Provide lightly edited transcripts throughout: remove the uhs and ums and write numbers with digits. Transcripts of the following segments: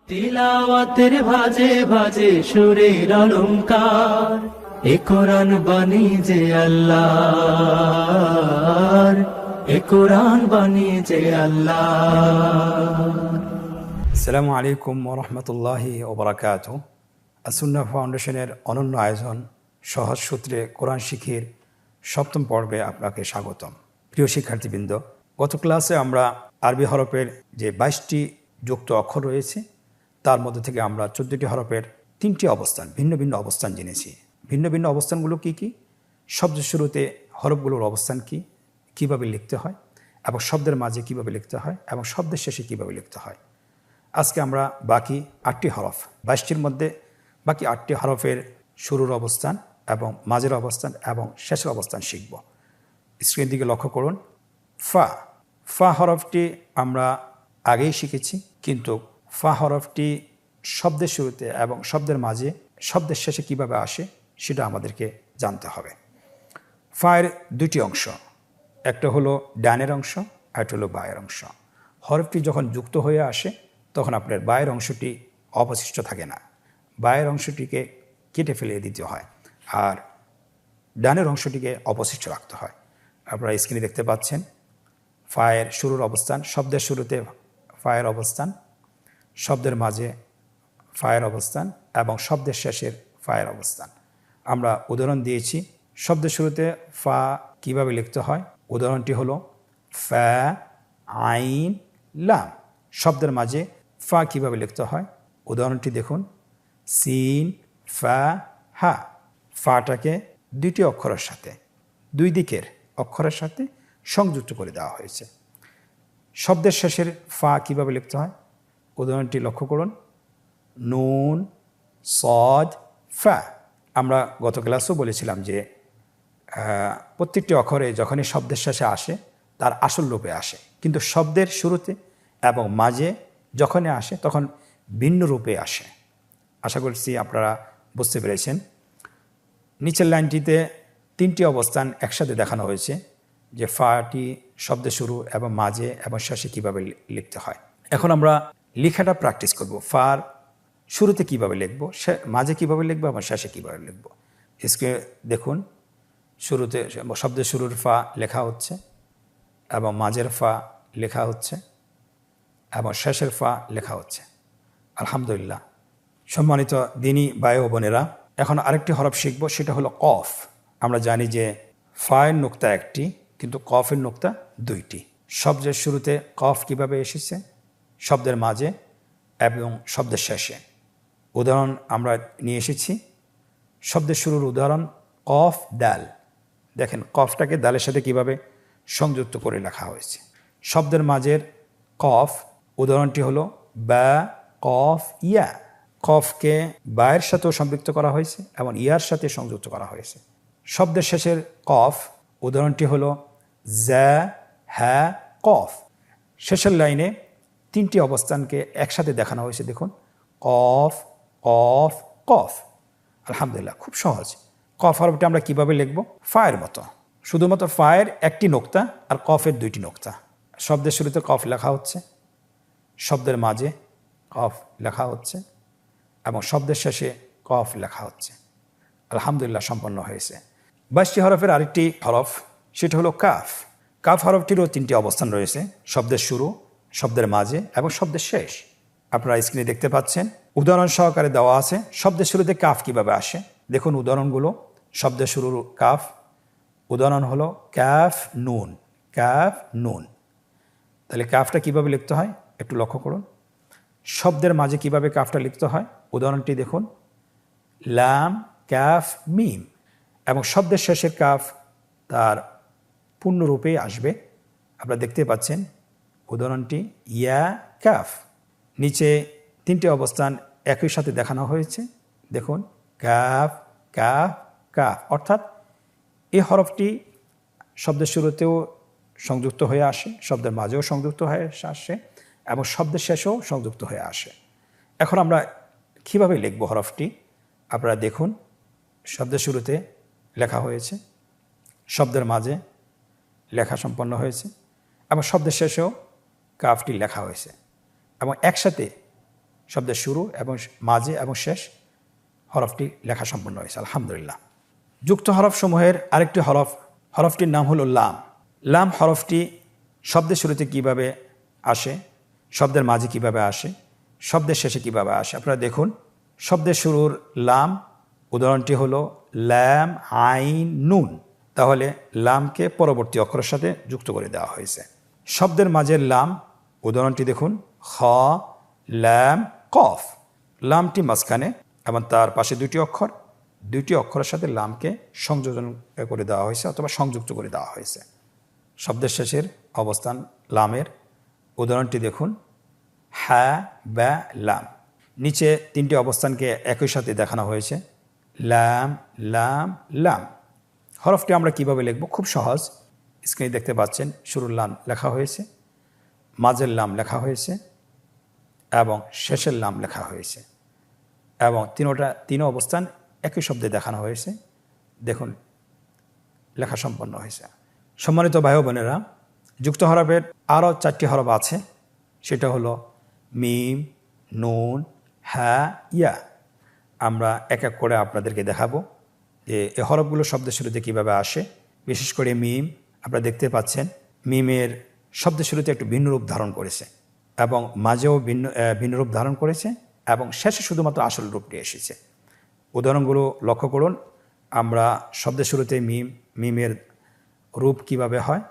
তিলাওয়াতের ভাজে ভাজে সুরের অলংকার, এ কোরআন বাণী যে আল্লাহর, এ কোরআন বাণী যে আল্লাহর। আসসালামু আলাইকুম ওরহমতুল্লাহি ওবরাকাতুহু। আসুন্নাহ ফাউন্ডেশনের অনন্য আয়োজন সহজ সূত্রে কোরআন শিখির সপ্তম পর্বে আপনাকে স্বাগতম। প্রিয় শিক্ষার্থীবৃন্দ, গত ক্লাসে আমরা আরবি হরফের যে 22টি যুক্ত অক্ষর রয়েছে তার মধ্যে থেকে আমরা 14টি হরফের 3টি অবস্থান, ভিন্ন ভিন্ন অবস্থান জেনেছি। ভিন্ন ভিন্ন অবস্থানগুলো কি কি, শব্দের শুরুতে হরফগুলোর অবস্থান কি, কিভাবে লিখতে হয় এবং শব্দের মাঝে কিভাবে লিখতে হয় এবং শব্দের শেষে কিভাবে লিখতে হয়। আজকে আমরা বাকি 8টি হরফ, 22টির মধ্যে বাকি 8টি হরফের শুরুর অবস্থান এবং মাঝের অবস্থান এবং শেষের অবস্থান শিখব। স্ক্রিনের দিকে লক্ষ্য করুন। ফা ফা হরফটি আমরা আগেই শিখেছি, কিন্তু ফা হরফটি শব্দের শুরুতে এবং শব্দের মাঝে শব্দের শেষে কিভাবে আসে সেটা আমাদেরকে জানতে হবে। ফায়ের 2টি অংশ, একটা হলো ডানের অংশ আর একটা হলো বায়ের অংশ। হরফটি যখন যুক্ত হয়ে আসে তখন আপনার বায়ের অংশটি অবশিষ্ট থাকে না, বায়ের অংশটিকে কেটে ফেলে দিতে হয় আর ডানের অংশটিকে অবশিষ্ট রাখতে হয়। আপনারা স্ক্রিনে দেখতে পাচ্ছেন ফায়ের শুরুর অবস্থান, শব্দের শুরুতে ফায়ের অবস্থান, শব্দের মাঝে ফায়ের অবস্থান এবং শব্দের শেষের ফায়ের অবস্থান। আমরা উদাহরণ দিয়েছি। শব্দের শুরুতে ফা কিভাবে লিখতে হয়, উদাহরণটি হলো ফা আইন লাম। শব্দের মাঝে ফা কিভাবে লিখতে হয়, উদাহরণটি দেখুন সিন ফা হা। ফাটাকে 2টি অক্ষরের সাথে, 2 দিকের অক্ষরের সাথে সংযুক্ত করে দেওয়া হয়েছে। শব্দের শেষের ফা কিভাবে লিখতে হয়, উদাহরণটি লক্ষ্য করুন নুন সদ ফা। আমরা গত ক্লাসেও বলেছিলাম যে প্রত্যেকটি অক্ষরে যখনই শব্দের শেষে আসে তার আসল রূপে আসে, কিন্তু শব্দের শুরুতে এবং মাঝে যখনই আসে তখন ভিন্ন রূপে আসে। আশা করছি আপনারা বুঝতে পেরেছেন। নিচের লাইনটিতে 3টি অবস্থান একসাথে দেখানো হয়েছে, যে ফাটি শব্দের শুরু এবং মাঝে এবং শেষে কীভাবে লিখতে হয়। এখন আমরা লেখাটা প্র্যাকটিস করব। ফার শুরুতে কিভাবে লিখব, মাঝে কিভাবে লিখব এবং শেষে কিভাবে লিখব। স্ক্রিনে দেখুন, শুরুতে শব্দের শুরুর ফা লেখা হচ্ছে এবং মাঝের ফা লেখা হচ্ছে এবং শেষের ফা লেখা হচ্ছে। আলহামদুলিল্লাহ। সম্মানিত দিনী ভাই ও বোনেরা, এখন আরেকটি হরফ শিখব, সেটা হলো কফ। আমরা জানি যে ফায়ের নোক্তা একটি, কিন্তু কফের নোক্তা 2টি। শব্দের শুরুতে কফ কিভাবে এসেছে, শব্দের মাঝে এবং শব্দের শেষে। উদাহরণ আমরা নিয়ে এসেছি। শব্দের শুরুর উদাহরণ কফ ডাল। দেখেন কফটাকে দালের সাথে কিভাবে সংযুক্ত করে লেখা হয়েছে। শব্দের মাঝের কফ, উদাহরণটি হলো বা কফ ইয়া। কফকে বায়ের সাথেও সম্পৃক্ত করা হয়েছে এবং ইয়ার সাথে সংযুক্ত করা হয়েছে। শব্দের শেষের কফ, উদাহরণটি হলো জা হ্যা কফ। শেষের লাইনে 3টি অবস্থানকে একসাথে দেখানো হয়েছে, দেখুন কফ কফ কফ। আলহামদুলিল্লাহ, খুব সহজ। কফ হরফটি আমরা কিভাবে লিখব, ফায়ের মতো, শুধুমাত্র ফায়ের একটি নোক্তা আর কফের 2টি নোক্তা। শব্দের শুরুতে কফ লেখা হচ্ছে, শব্দের মাঝে কফ লেখা হচ্ছে এবং শব্দের শেষে কফ লেখা হচ্ছে। আলহামদুলিল্লাহ, সম্পন্ন হয়েছে। 22টি হরফের আরেকটি হরফ, সেটা হলো কাফ। কাফ হরফটিরও 3টি অবস্থান রয়েছে, শব্দের শুরু, শব্দের মাঝে এবং শব্দের শেষ। আপনারা স্ক্রিনে দেখতে পাচ্ছেন, উদাহরণ সহকারে দেওয়া আছে শব্দের শুরুতে কাফ কিভাবে আসে। দেখুন উদাহরণগুলো। শব্দের শুরুর কাফ, উদাহরণ হলো কাফ নুন, কাফ নুন। তাহলে কাফটা কিভাবে লিখতে হয় একটু লক্ষ্য করুন। শব্দের মাঝে কিভাবে কাফটা লিখতে হয়, উদাহরণটি দেখুন লাম কাফ মিম। এবং শব্দের শেষের কাফ তার পূর্ণরূপে আসবে, আপনারা দেখতে পাচ্ছেন উদাহরণটি ইয়া কাফ। নিচে 3টি অবস্থান একই সাথে দেখানো হয়েছে, দেখুন কাফ কাফ কাফ। অর্থাৎ এই হরফটি শব্দের শুরুতেও সংযুক্ত হয়ে আসে, শব্দের মাঝেও সংযুক্ত হয়ে আসে এবং শব্দের শেষেও সংযুক্ত হয়ে আসে। এখন আমরা কিভাবে লিখব হরফটি, আপনারা দেখুন শব্দের শুরুতে লেখা হয়েছে, শব্দের মাঝে লেখা সম্পন্ন হয়েছে এবং শব্দের শেষেও কাফটি লেখা হয়েছে এবং একসাথে শব্দের শুরু এবং মাঝে এবং শেষ হরফটি লেখা সম্পন্ন হয়েছে আলহামদুলিল্লাহ। যুক্ত হরফসমূহের আরেকটি হরফটির নাম হলো লাম। লাম হরফটি শব্দের শুরুতে কিভাবে আসে, শব্দের মাঝে কিভাবে আসে, শব্দের শেষে কিভাবে আসে আপনারা দেখুন। শব্দের শুরুর লাম, উদাহরণটি হলো ল্যাম আইন নুন, তাহলে লামকে পরবর্তী অক্ষরের সাথে যুক্ত করে দেওয়া হয়েছে। শব্দের মাঝের লাম, উদাহরণটি দেখুন খ ল্যাম কফ, লামটি মাঝখানে এবং তার পাশে দুইটি অক্ষরের সাথে লামকে সংযোজন করে দেওয়া হয়েছে অথবা সংযুক্ত করে দেওয়া হয়েছে। শব্দের শেষের অবস্থান লামের, উদাহরণটি দেখুন হ্যাঁ ব্যা লাম, নিচে তিনটি অবস্থানকে একই সাথে দেখানো হয়েছে লাম লাম লাম। হরফটি আমরা কিভাবে লিখব? খুব সহজ, স্ক্রিনে দেখতে পাচ্ছেন শুরুর লাম লেখা হয়েছে, মাঝের লাম লেখা হয়েছে এবং শেষের লাম লেখা হয়েছে এবং তিন অবস্থান একই শব্দে দেখানো হয়েছে। দেখুন লেখা সম্পন্ন হয়েছে। সম্মানিত ভাই বোনেরা, যুক্ত হরফের আরও 4টি হরফ আছে, সেটা হলো মিম, নুন, হ্যাঁ, ইয়া। আমরা এক এক করে আপনাদেরকে দেখাবো যে এই হরফগুলো শব্দের শুরুতে কীভাবে আসে। বিশেষ করে মিম, আপনারা দেখতে পাচ্ছেন মিমের শব্দের শুরুতে একটু ভিন্ন রূপ ধারণ করেছে এবং মাঝেও ভিন্ন রূপ ধারণ করেছে এবং শেষে শুধুমাত্র আসল রূপটি এসেছে। উদাহরণগুলো লক্ষ্য করুন। আমরা শব্দের শুরুতে মিমের রূপ কিভাবে হয়।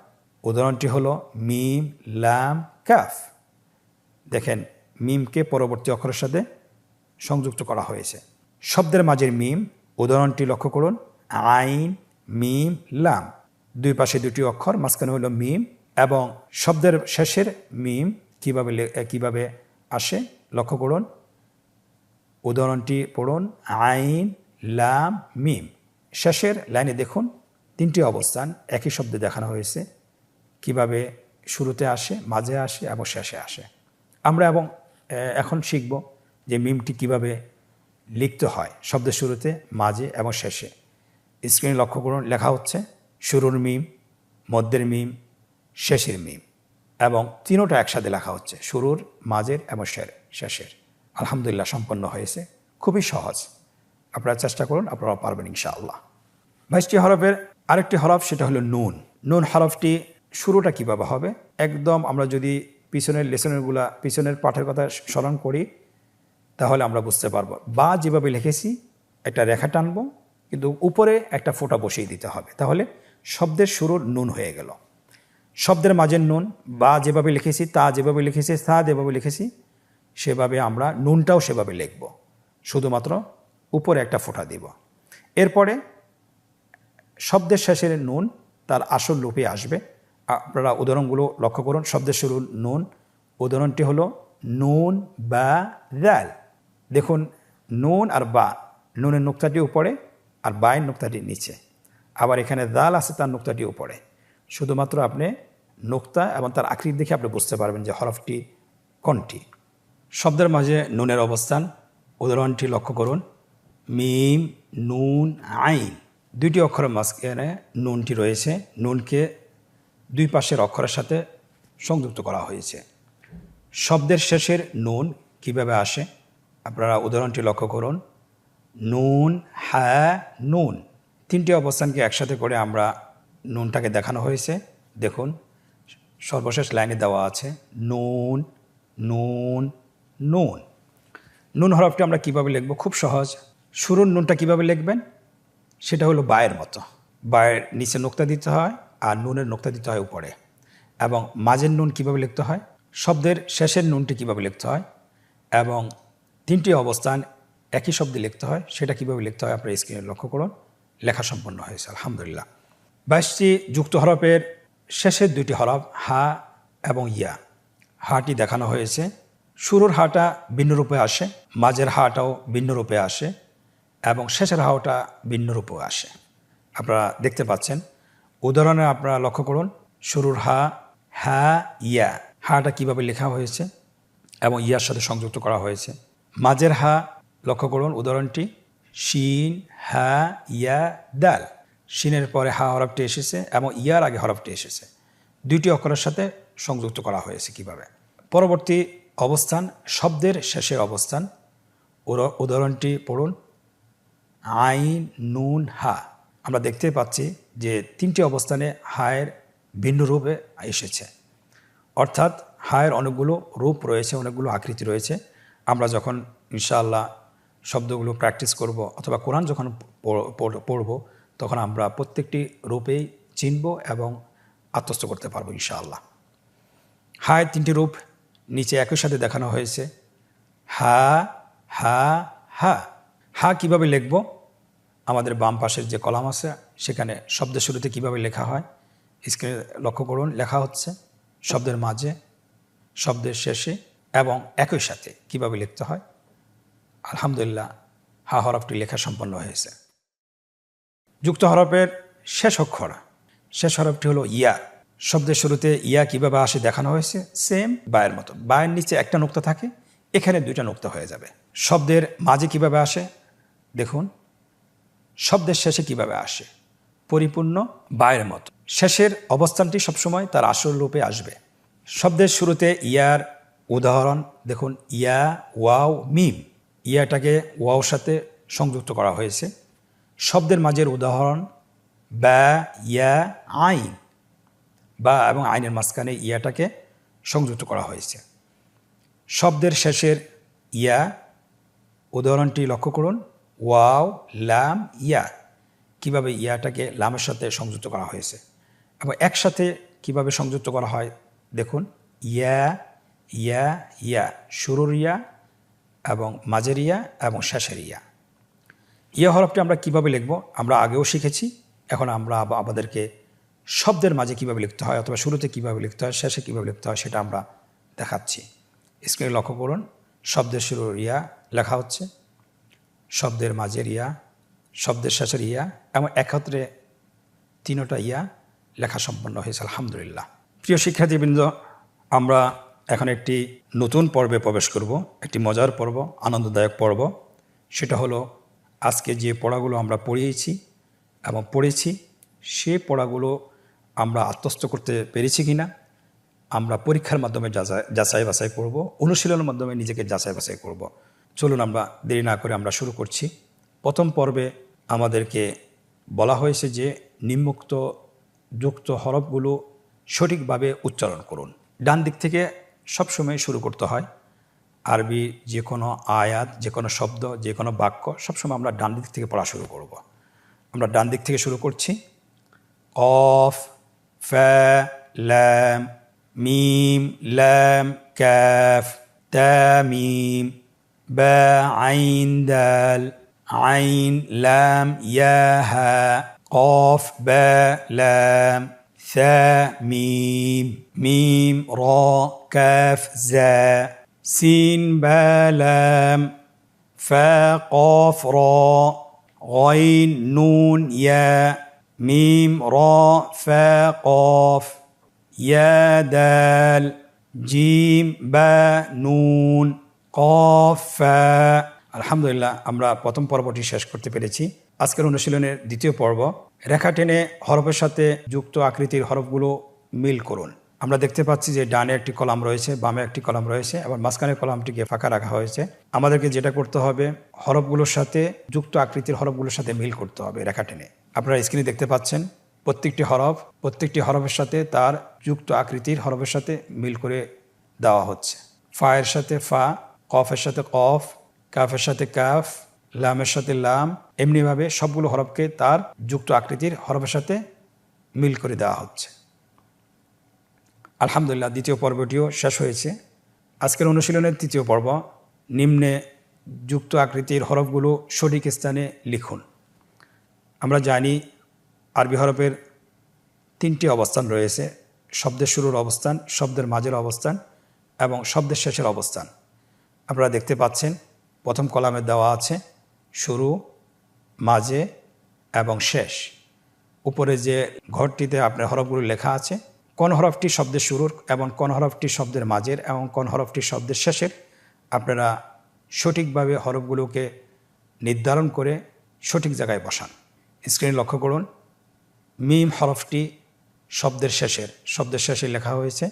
উদাহরণটি হলো মিম লাম কাফ। দেখেন মিমকে পরবর্তী অক্ষরের সাথে সংযুক্ত করা হয়েছে। শব্দের মাঝের মিম, উদাহরণটি লক্ষ্য করুন আইন মিম লাম, দুই পাশে দুটি অক্ষর, মাঝখানে হলো মিম এবং শব্দের শেষের মিম কিভাবে আসে লক্ষ্য করুন। উদাহরণটি পড়ুন আইন লাম মিম। শেষের লাইনে দেখুন 3টি অবস্থান একই শব্দে দেখানো হয়েছে, কিভাবে শুরুতে আসে, মাঝে আসে এবং শেষে আসে। আমরা এখন শিখব যে মিমটি কিভাবে লিখতে হয় শব্দের শুরুতে, মাঝে এবং শেষে। স্ক্রিনে লক্ষ্য করুন, লেখা হচ্ছে শুরুর মিম, মধ্যের মিম, শেষের মিম এবং তিনোটা একসাথে লেখা হচ্ছে, শুরুর, মাঝের এবং শেষের। আলহামদুলিল্লাহ সম্পন্ন হয়েছে, খুবই সহজ। আপনারা চেষ্টা করুন, আপনারা পারবেন ইনশাআল্লাহ। 22টি হরফের আরেকটি হরফ, সেটা হলো নুন। নুন হরফটি শুরুটা কিভাবে হবে? একদম আমরা যদি পিছনের পাঠের কথা স্মরণ করি তাহলে আমরা বুঝতে পারবো। বা যেভাবে লিখেছি একটা রেখা টানবো, কিন্তু উপরে একটা ফোঁটা বসিয়ে দিতে হবে, তাহলে শব্দের শুরুর নুন হয়ে গেল। শব্দের মাঝের নুন, বা যেভাবে লিখেছি, তা যেভাবে লিখেছি, সা যেভাবে লিখেছি, সেভাবে আমরা নুনটাও সেভাবে লিখব, শুধুমাত্র উপরে একটা ফোঁটা দিব। এরপরে শব্দের শেষের নুন তার আসল রূপে আসবে। আপনারা উদাহরণগুলো লক্ষ্য করুন। শব্দের শুরুর নুন, উদাহরণটি হলো নুন বা দাল। দেখুন নুন আর বা, নুনের নুক্তাটি উপরে আর বায়ের নুক্তাটি নিচে, আবার এখানে দাল আছে তার নুক্তাটি উপরে। শুধুমাত্র আপনি নুক্তা এবং তার আকৃতি দেখে আপনি বুঝতে পারবেন যে হরফটি কোনটি। শব্দের মাঝে নুনের অবস্থান, উদাহরণটি লক্ষ্য করুন মিম নুন আইন, 2টি অক্ষরের মাঝখানে নুনটি রয়েছে, নুনকে দুই পাশের অক্ষরের সাথে সংযুক্ত করা হয়েছে। শব্দের শেষের নুন কিভাবে আসে আপনারা উদাহরণটি লক্ষ্য করুন নুন হ্যাঁ নুন, 3টি অবস্থানকে একসাথে করে আমরা নুনটাকে দেখানো হয়েছে। দেখুন সর্বশেষ লাইনে দেওয়া আছে নুন নুন নুন। নুন হরফটি আমরা কিভাবে লিখব? খুব সহজ। শুরুর নুনটা কিভাবে লিখবেন? সেটা হলো বায়ের মতো, বায়ের নিচে নোক্তা দিতে হয় আর নুনের নোক্তা দিতে হয় উপরে। এবং মাঝের নুন কিভাবে লিখতে হয়, শব্দের শেষের নুনটি কিভাবে লিখতে হয় এবং 3টি অবস্থান একই শব্দে লিখতে হয়, সেটা কিভাবে লিখতে হয় আপনার স্ক্রিনে লক্ষ্য করুন। লেখা সম্পন্ন হয়েছে আলহামদুলিল্লাহ। 22টি যুক্ত হরফের শেষের 2টি হরফ হা এবং ইয়া। হাটি দেখানো হয়েছে, শুরুর হাটা ভিন্ন রূপে আসে, মাঝের হাটাও ভিন্ন রূপে আসে এবং শেষের হাওটা ভিন্ন রূপেও আসে। আপনারা দেখতে পাচ্ছেন। উদাহরণে আপনারা লক্ষ্য করুন শুরুর হা, হা ইয়া, হাটা কিভাবে লেখা হয়েছে এবং ইয়ার সাথে সংযুক্ত করা হয়েছে। মাঝের হা লক্ষ্য করুন, উদাহরণটি শিন হা ইয়া দাল, শিনের পরে হা হরফটি এসেছে এবং ইয়ার আগে হরফটি এসেছে, 2টি অক্ষরের সাথে সংযুক্ত করা হয়েছে কিভাবে। পরবর্তী অবস্থান, শব্দের শেষের অবস্থান। উদাহরণটি পড়ুন, আইন, নুন, হা। আমরা দেখতে পাচ্ছি যে 3টি অবস্থানে হায়ের ভিন্ন রূপে এসেছে, অর্থাৎ হায়ের অনেকগুলো রূপ রয়েছে, অনেকগুলো আকৃতি রয়েছে। আমরা যখন ইনশাআল্লাহ শব্দগুলো প্র্যাকটিস করব অথবা কোরআন যখন পড়ব, তখন আমরা প্রত্যেকটি রূপেই চিনব এবং আত্মস্থ করতে পারবো ইনশাআল্লাহ। হায়ের 3টি রূপ নিচে একই সাথে দেখানো হয়েছে, হা, হা, হা। হা কীভাবে লিখব? আমাদের বাম পাশের যে কলাম আছে সেখানে শব্দের শুরুতে কিভাবে লেখা হয় স্ক্রিনে লক্ষ্য করুন, লেখা হচ্ছে। শব্দের মাঝে, শব্দের শেষে এবং একই সাথে কিভাবে লিখতে হয়। আলহামদুলিল্লাহ, হা হরফটি লেখা সম্পন্ন হয়েছে। যুক্ত হরফের শেষ অক্ষর, শেষ হরফটি হলো ইয়া। শব্দের শুরুতে ইয়া কিভাবে আসে দেখানো হয়েছে, সেম বায়ের মতো। বায়ের নিচে একটা নোক্তা থাকে, এখানে 2টা নোক্তা হয়ে যাবে। শব্দের মাঝে কিভাবে আসে দেখুন, শব্দের শেষে কিভাবে আসে, পরিপূর্ণ বায়ের মতো। শেষের অবস্থানটি সবসময় তার আসল রূপে আসবে। শব্দের শুরুতে ইয়ার উদাহরণ দেখুন, ইয়া, ওয়াও, মিম। ইয়াটাকে ওয়াওর সাথে সংযুক্ত করা হয়েছে। শব্দের মাঝের উদাহরণ বা, ইয়া, আইন। বা এবং আইনের মাঝখানে ইয়াটাকে সংযুক্ত করা হয়েছে। শব্দের শেষের ইয়া উদাহরণটি লক্ষ্য করুন, ওয়াও, লাম, ইয়া। কিভাবে ইয়াটাকে লামের সাথে সংযুক্ত করা হয়েছে এবং একসাথে কিভাবে সংযুক্ত করা হয় দেখুন, ইয়া, ইয়া, ইয়া। শুরুর ইয়া এবং মাঝের ইয়া এবং শেষের ইয়া। ইয়া হরফটি আমরা কিভাবে লিখব আমরা আগেও শিখেছি। এখন আমরা আমাদেরকে শব্দের মাঝে কিভাবে লিখতে হয় অথবা শুরুতে কিভাবে লিখতে হয়, শেষে কিভাবে লিখতে হয় সেটা আমরা দেখাচ্ছি। স্ক্রিনে লক্ষ্য করুন, শব্দের শুরুর ইয়া লেখা হচ্ছে, শব্দের মাঝের ইয়া, শব্দের শেষের ইয়া এবং একত্রে 3টা ইয়া লেখা সম্পন্ন হয়েছে। আলহামদুলিল্লাহ। প্রিয় শিক্ষার্থীবৃন্দ, আমরা এখন একটি নতুন পর্বে প্রবেশ করব, একটি মজার পর্ব, আনন্দদায়ক পর্ব। সেটা হলো আজকে যে পড়াগুলো আমরা পড়িয়েছি এবং পড়েছি, সে পড়াগুলো আমরা আত্মস্থ করতে পেরেছি কিনা আমরা পরীক্ষার মাধ্যমে যাচাই বাছাই করব, অনুশীলনের মাধ্যমে নিজেকে যাচাই বাছাই করব। চলুন আমরা দেরি না করে আমরা শুরু করছি। প্রথম পর্বে আমাদেরকে বলা হয়েছে যে নিম্নোক্ত যুক্ত হরফগুলো সঠিকভাবে উচ্চারণ করুন। ডান দিক থেকে সবসময় শুরু করতে হয়। আরবি যে কোনো আয়াত, যে কোনো শব্দ, যে কোনো বাক্য সবসময় আমরা ডান দিক থেকে পড়া শুরু করব। আমরা ডান দিক থেকে শুরু করছি। কফ, ফা, লাম, মিম, লাম, কাফ, তা, মিম, বা, আইন, দাল, আইন, লাম, ইয়া, হা, কফ, বা, লাম, ثا ميم ميم را كاف زا سين با لام فا قاف را غين نون يا ميم را فا قاف يا دال جيم با نون قاف فا। আলহামদুলিল্লাহ, আমরা প্রথম পর্বটি শেষ করতে পেরেছি। আজকের অনুশীলনের দ্বিতীয় পর্ব, রেখা টেনে হরফের সাথে যুক্ত আকৃতির হরফগুলো মিল করুন। আমরা দেখতে পাচ্ছি যে ডানে একটি কলাম রয়েছে, বামে একটি কলাম রয়েছে এবং মাঝখানের কলামটিকে ফাঁকা রাখা হয়েছে। আমাদেরকে যেটা করতে হবে, হরফগুলোর সাথে যুক্ত আকৃতির হরফগুলোর সাথে মিল করতে হবে রেখা টেনে। আপনারা স্ক্রিনে দেখতে পাচ্ছেন প্রত্যেকটি হরফের সাথে তার যুক্ত আকৃতির হরফের সাথে মিল করে দেওয়া হচ্ছে। ফায়ের সাথে ফা, কফের সাথে কফ, কাফের সাথে কাফ, লামের সাথে লাম, এমনিভাবে সবগুলো হরফকে তার যুক্ত আকৃতির হরফের সাথে মিল করে দেওয়া হচ্ছে। আলহামদুলিল্লাহ, দ্বিতীয় পর্বটিও শেষ হয়েছে। আজকের অনুশীলনের তৃতীয় পর্ব, নিম্নে যুক্ত আকৃতির হরফগুলো সঠিক স্থানে লিখুন। আমরা জানি আরবি হরফের 3টি অবস্থান রয়েছে, শব্দের শুরুর অবস্থান, শব্দের মাঝের অবস্থান এবং শব্দের শেষের অবস্থান। আপনারা দেখতে পাচ্ছেন প্রথম কলামে দেওয়া আছে শুরু, মাঝে এবং শেষ। উপরে যে ঘরটিতে আপনার হরফগুলো লেখা আছে, কোন হরফটি শব্দের শুরুর এবং কোন হরফটি শব্দের মাঝের এবং কোন হরফটি শব্দের শেষের, আপনারা সঠিকভাবে হরফগুলোকে নির্ধারণ করে সঠিক জায়গায় বসান। স্ক্রিনে লক্ষ্য করুন, মিম হরফটি শব্দের শেষে লেখা হয়েছে।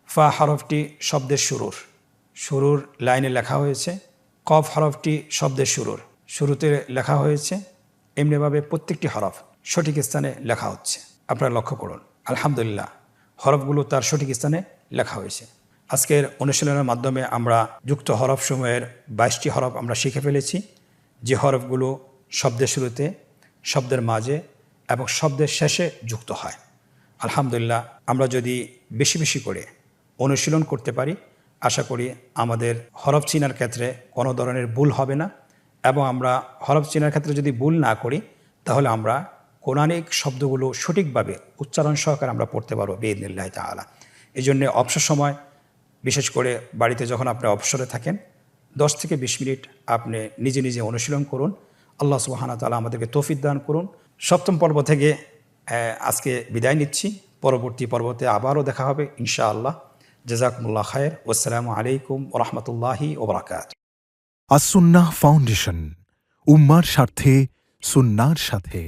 ফা হরফটি শব্দের শুরুর, শুরুর লাইনে লেখা হয়েছে কফ হরফটি শব্দের শুরুতে লেখা হয়েছে, এমনিভাবে প্রত্যেকটি হরফ সঠিক স্থানে লেখা হচ্ছে। আপনারা লক্ষ্য করুন, আলহামদুলিল্লাহ হরফগুলো তার সঠিক স্থানে লেখা হয়েছে। আজকের অনুশীলনের মাধ্যমে আমরা যুক্ত হরফসমূহের 22টি হরফ আমরা শিখে ফেলেছি, যে হরফগুলো শব্দের শুরুতে, শব্দের মাঝে এবং শব্দের শেষে যুক্ত হয়। আলহামদুলিল্লাহ আমরা যদি বেশি বেশি করে অনুশীলন করতে পারি, আশা করি আমাদের হরফ চিনার ক্ষেত্রে কোনো ধরনের ভুল হবে না, এবং আমরা হরফ চিনার ক্ষেত্রে যদি ভুল না করি তাহলে আমরা কোরআনিক শব্দগুলো সঠিকভাবে উচ্চারণ সহকারে আমরা পড়তে পারবো বিইذনিল্লাহি তাআলা। এই জন্য অবসর সময়, বিশেষ করে বাড়িতে যখন আপনি অবসরে থাকেন, 10 থেকে 20 মিনিট আপনি নিজে নিজে অনুশীলন করুন। আল্লাহ সুবহানাহু ওয়া তাআলা আমাদেরকে তৌফিক দান করুন। সপ্তম পর্ব থেকে আজকে বিদায় নিচ্ছি। পরবর্তী পর্বতে আবারও দেখা হবে ইনশাআল্লাহ। জাযাকুমুল্লাহ খায়ের। ওয়াসসালামু আলাইকুম ওয়া রাহমাতুল্লাহি ওয়া বারাকাতুহু। আসুন্নাহ ফাউন্ডেশন, উম্মার স্বার্থে সুন্নাহর সাথে।